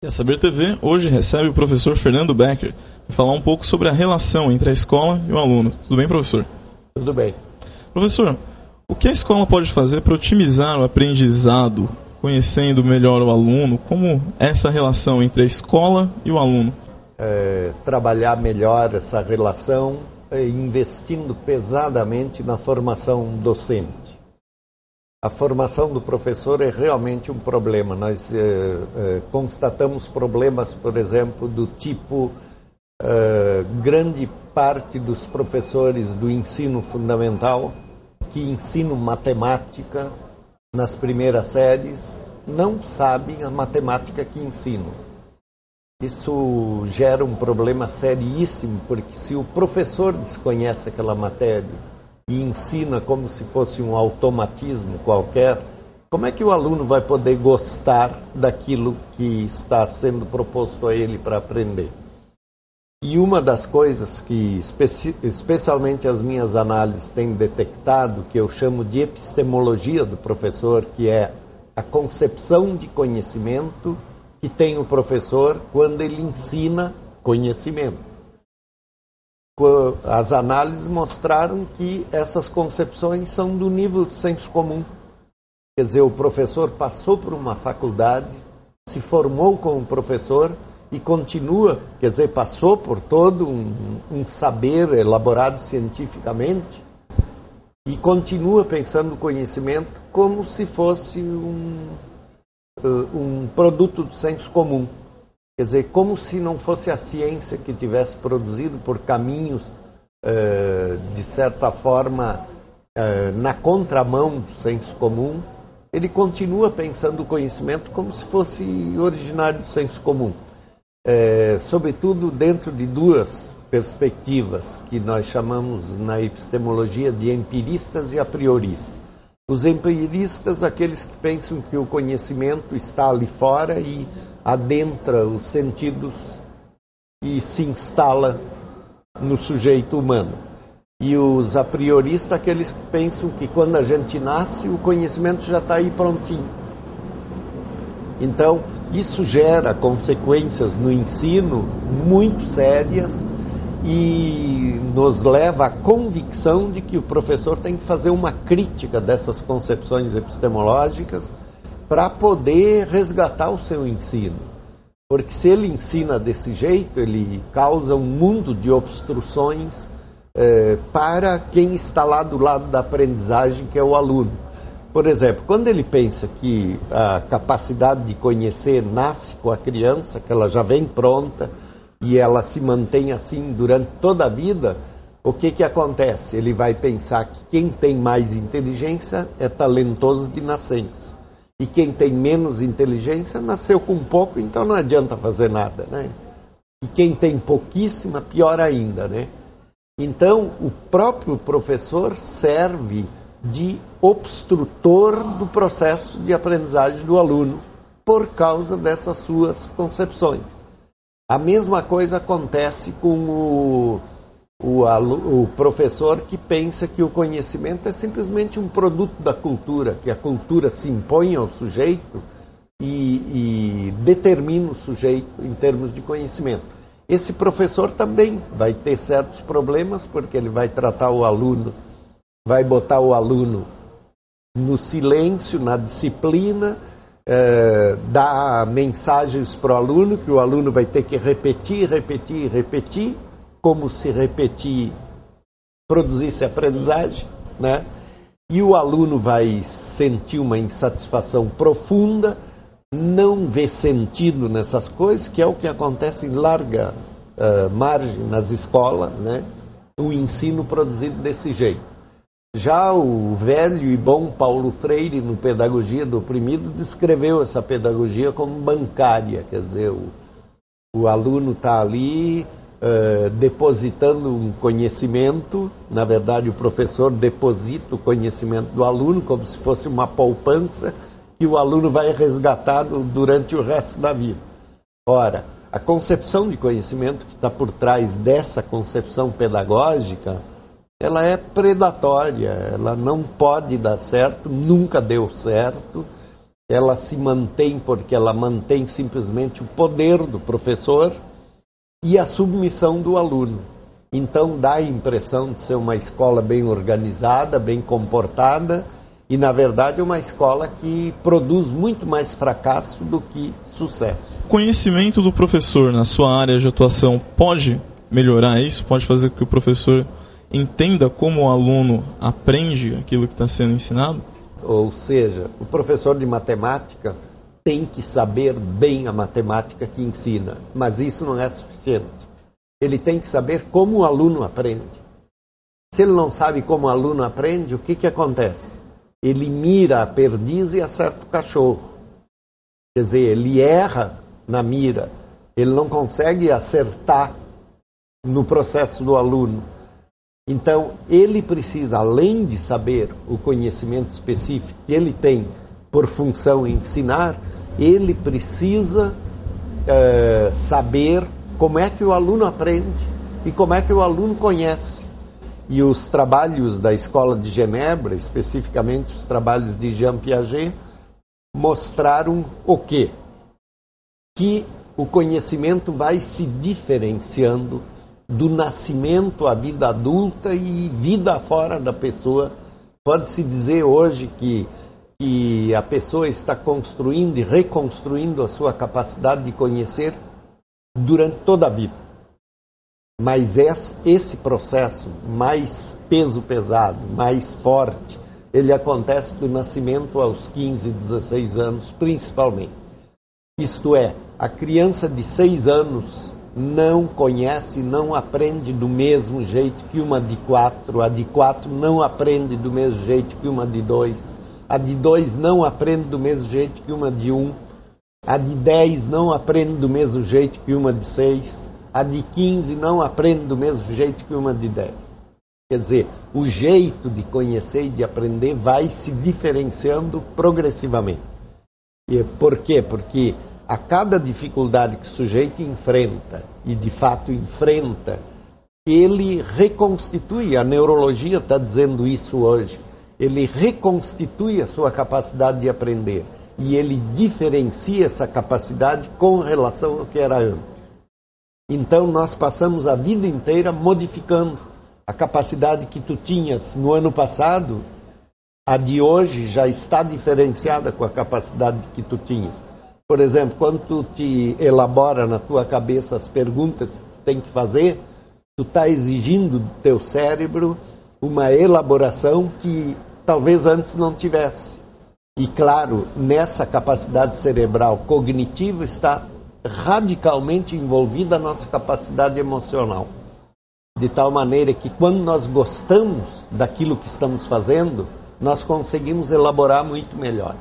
E a Saber TV hoje recebe o professor Fernando Becker para falar um pouco sobre a relação entre a escola e o aluno. Tudo bem, professor? Tudo bem. Professor, o que a escola pode fazer para otimizar o aprendizado, conhecendo melhor o aluno? Como essa relação entre a escola e o aluno? Trabalhar melhor essa relação, investindo pesadamente na formação docente. A formação do professor é realmente um problema. Nós constatamos problemas, por exemplo, do tipo grande parte dos professores do ensino fundamental que ensinam matemática nas primeiras séries não sabem a matemática que ensinam. Isso gera um problema seríssimo, porque se o professor desconhece aquela matéria e ensina como se fosse um automatismo qualquer, como é que o aluno vai poder gostar daquilo que está sendo proposto a ele para aprender? E uma das coisas que, especialmente as minhas análises têm detectado, que eu chamo de epistemologia do professor, que é a concepção de conhecimento que tem o professor quando ele ensina conhecimento. As análises mostraram que essas concepções são do nível do senso comum. Quer dizer, o professor passou por uma faculdade, se formou como professor e continua, quer dizer, passou por todo um saber elaborado cientificamente e continua pensando o conhecimento como se fosse um produto do senso comum. Quer dizer, como se não fosse a ciência que tivesse produzido por caminhos, de certa forma, na contramão do senso comum, ele continua pensando o conhecimento como se fosse originário do senso comum. Sobretudo dentro de duas perspectivas que nós chamamos na epistemologia de empiristas e a prioristas. Os empiristas, aqueles que pensam que o conhecimento está ali fora e adentra os sentidos e se instala no sujeito humano. E os a prioristas, aqueles que pensam que quando a gente nasce, o conhecimento já está aí prontinho. Então, isso gera consequências no ensino muito sérias e nos leva à convicção de que o professor tem que fazer uma crítica dessas concepções epistemológicas para poder resgatar o seu ensino. Porque se ele ensina desse jeito, ele causa um mundo de obstruções para quem está lá do lado da aprendizagem, que é o aluno. Por exemplo, quando ele pensa que a capacidade de conhecer nasce com a criança, que ela já vem pronta e ela se mantém assim durante toda a vida, o que acontece? Ele vai pensar que quem tem mais inteligência é talentoso de nascença. E quem tem menos inteligência nasceu com pouco, então não adianta fazer nada, né? E quem tem pouquíssima, pior ainda, né? Então, o próprio professor serve de obstrutor do processo de aprendizagem do aluno por causa dessas suas concepções. A mesma coisa acontece com o professor que pensa que o conhecimento é simplesmente um produto da cultura, que a cultura se impõe ao sujeito e determina o sujeito em termos de conhecimento. Esse professor também vai ter certos problemas, porque ele vai tratar o aluno, vai botar o aluno no silêncio, na disciplina, dar mensagens para o aluno, que o aluno vai ter que repetir, como se repetir produzisse aprendizagem, né? E o aluno vai sentir uma insatisfação profunda, não vê sentido nessas coisas, que é o que acontece em larga margem nas escolas, né? O ensino produzido desse jeito. Já o velho e bom Paulo Freire, no Pedagogia do Oprimido, descreveu essa pedagogia como bancária, quer dizer, o aluno está ali depositando um conhecimento, na verdade o professor deposita o conhecimento do aluno como se fosse uma poupança que o aluno vai resgatar durante o resto da vida. Ora, a concepção de conhecimento que está por trás dessa concepção pedagógica, ela é predatória, ela não pode dar certo, nunca deu certo, ela se mantém porque ela mantém simplesmente o poder do professor e a submissão do aluno. Então dá a impressão de ser uma escola bem organizada, bem comportada, e na verdade é uma escola que produz muito mais fracasso do que sucesso. O conhecimento do professor na sua área de atuação pode melhorar isso? Pode fazer com que o professor entenda como o aluno aprende aquilo que está sendo ensinado? Ou seja, o professor de matemática tem que saber bem a matemática que ensina, mas isso não é suficiente. Ele tem que saber como o aluno aprende. Se ele não sabe como o aluno aprende, o que acontece? Ele mira a perdiz e acerta o cachorro. Quer dizer, ele erra na mira, ele não consegue acertar no processo do aluno. Então, ele precisa, além de saber o conhecimento específico que ele tem por função ensinar, ele precisa saber como é que o aluno aprende e como é que o aluno conhece. E os trabalhos da Escola de Genebra, especificamente os trabalhos de Jean Piaget, mostraram o quê? Que o conhecimento vai se diferenciando do nascimento à vida adulta e vida fora da pessoa. Pode-se dizer hoje que a pessoa está construindo e reconstruindo a sua capacidade de conhecer durante toda a vida. Mas esse processo mais peso pesado, mais forte, ele acontece do nascimento aos 15, 16 anos, principalmente. Isto é, a criança de 6 anos não conhece, não aprende do mesmo jeito que uma de 4. A de 4 não aprende do mesmo jeito que uma de 2. A de 2 não aprende do mesmo jeito que uma de 1. A de 10 não aprende do mesmo jeito que uma de 6. A de 15 não aprende do mesmo jeito que uma de 10. Quer dizer, o jeito de conhecer e de aprender vai se diferenciando progressivamente. E por quê? Porque a cada dificuldade que o sujeito enfrenta, e de fato enfrenta, ele reconstitui, a neurologia está dizendo isso hoje, ele reconstitui a sua capacidade de aprender. E ele diferencia essa capacidade com relação ao que era antes. Então nós passamos a vida inteira modificando a capacidade que tu tinhas no ano passado, a de hoje já está diferenciada com a capacidade que tu tinhas. Por exemplo, quando tu te elabora na tua cabeça as perguntas que tu tem que fazer, tu está exigindo do teu cérebro uma elaboração que talvez antes não tivesse. E claro, nessa capacidade cerebral cognitiva está radicalmente envolvida a nossa capacidade emocional. De tal maneira que quando nós gostamos daquilo que estamos fazendo, nós conseguimos elaborar muito melhor.